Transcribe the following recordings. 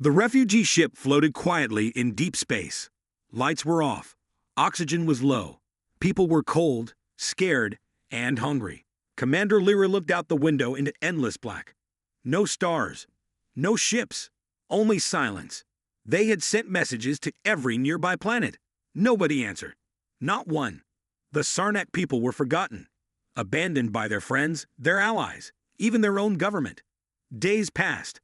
The refugee ship floated quietly in deep space. Lights were off. Oxygen was low. People were cold, scared, and hungry. Commander Lyra looked out the window into endless black. No stars. No ships. Only silence. They had sent messages to every nearby planet. Nobody answered. Not one. The Sarnak people were forgotten. Abandoned by their friends, their allies, even their own government. Days passed.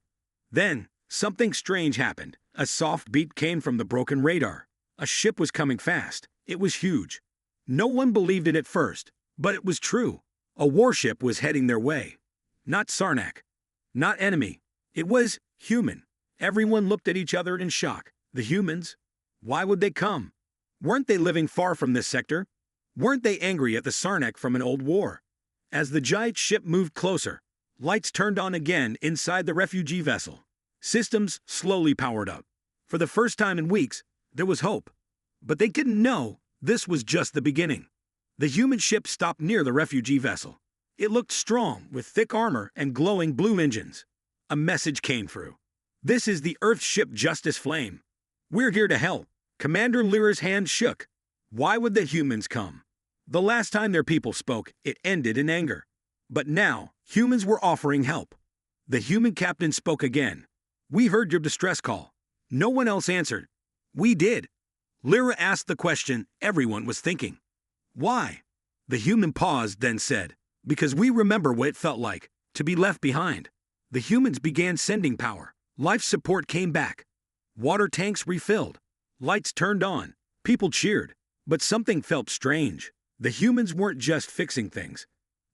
Then, something strange happened. A soft beat came from the broken radar. A ship was coming fast. It was huge. No one believed it at first, but it was true. A warship was heading their way. Not Sarnak. Not enemy. It was human. Everyone looked at each other in shock. The humans? Why would they come? Weren't they living far from this sector? Weren't they angry at the Sarnak from an old war? As the giant ship moved closer, lights turned on again inside the refugee vessel. Systems slowly powered up. For the first time in weeks, there was hope. But they didn't know this was just the beginning. The human ship stopped near the refugee vessel. It looked strong, with thick armor and glowing blue engines. A message came through. This is the Earth ship Justice Flame. We're here to help. Commander Lyra's hand shook. Why would the humans come? The last time their people spoke, it ended in anger. But now, humans were offering help. The human captain spoke again. We heard your distress call. No one else answered. We did. Lyra asked the question everyone was thinking. Why? The human paused, then said, because we remember what it felt like to be left behind. The humans began sending power. Life support came back. Water tanks refilled. Lights turned on. People cheered. But something felt strange. The humans weren't just fixing things.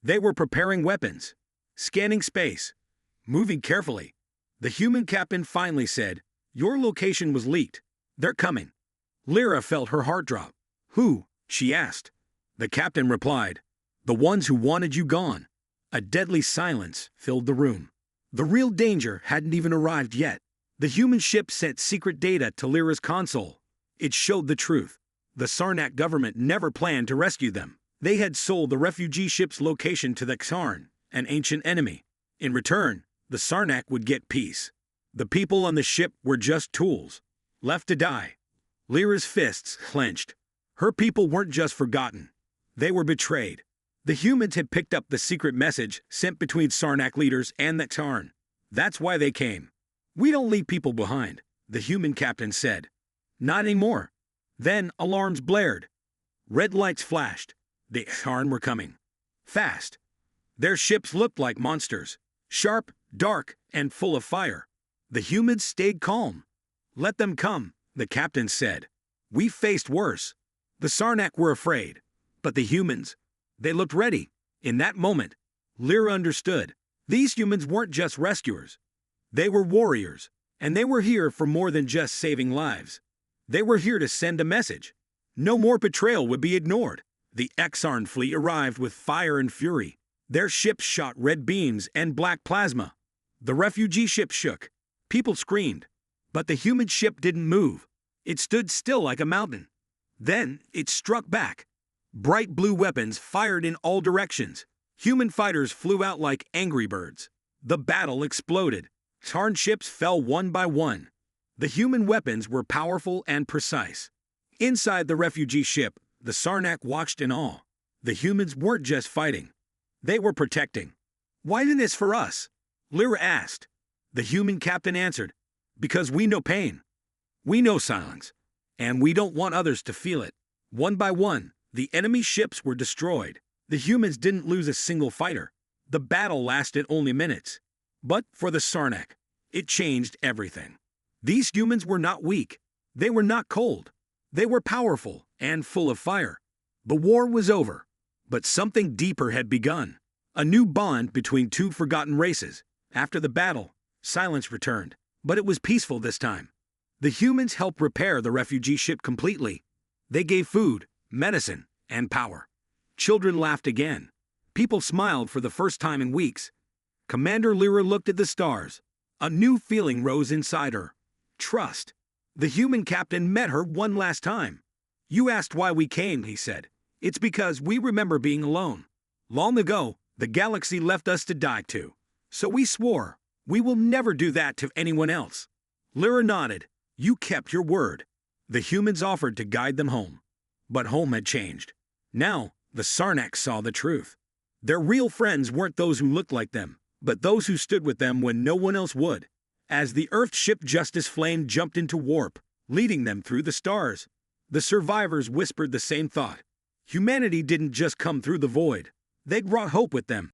They were preparing weapons, scanning space, moving carefully. The human captain finally said, your location was leaked. They're coming. Lyra felt her heart drop. Who? She asked. The captain replied, the ones who wanted you gone. A deadly silence filled the room. The real danger hadn't even arrived yet. The human ship sent secret data to Lyra's console. It showed the truth. The Sarnak government never planned to rescue them. They had sold the refugee ship's location to the Xarn, an ancient enemy. In return, the Sarnak would get peace. The people on the ship were just tools, left to die. Lyra's fists clenched. Her people weren't just forgotten. They were betrayed. The humans had picked up the secret message sent between Sarnak leaders and the Xarn. That's why they came. We don't leave people behind, the human captain said. Not anymore. Then alarms blared. Red lights flashed. The Xarn were coming. Fast. Their ships looked like monsters. Sharp, dark, and full of fire. The humans stayed calm. Let them come, the captain said. We faced worse. The Sarnak were afraid. But the humans, they looked ready. In that moment, Lyra understood. These humans weren't just rescuers. They were warriors. And they were here for more than just saving lives. They were here to send a message. No more betrayal would be ignored. The Xarn fleet arrived with fire and fury. Their ships shot red beams and black plasma. The refugee ship shook. People screamed. But the human ship didn't move. It stood still like a mountain. Then it struck back. Bright blue weapons fired in all directions. Human fighters flew out like angry birds. The battle exploded. Xarn ships fell one by one. The human weapons were powerful and precise. Inside the refugee ship, the Sarnak watched in awe. The humans weren't just fighting. They were protecting. Why isn't this for us? Lyra asked. The human captain answered, because we know pain. We know silence. And we don't want others to feel it. One by one, the enemy ships were destroyed. The humans didn't lose a single fighter. The battle lasted only minutes. But for the Sarnak, it changed everything. These humans were not weak. They were not cold. They were powerful and full of fire. The war was over, but something deeper had begun. A new bond between two forgotten races. After the battle, silence returned, but it was peaceful this time. The humans helped repair the refugee ship completely. They gave food, medicine, and power. Children laughed again. People smiled for the first time in weeks. Commander Lyra looked at the stars. A new feeling rose inside her. Trust. The human captain met her one last time. You asked why we came, he said. It's because we remember being alone. Long ago, the galaxy left us to die to. So we swore, we will never do that to anyone else. Lyra nodded. You kept your word. The humans offered to guide them home. But home had changed. Now, the Sarnax saw the truth. Their real friends weren't those who looked like them, but those who stood with them when no one else would. As the Earth ship Justice Flame jumped into warp, leading them through the stars, the survivors whispered the same thought. Humanity didn't just come through the void. They brought hope with them.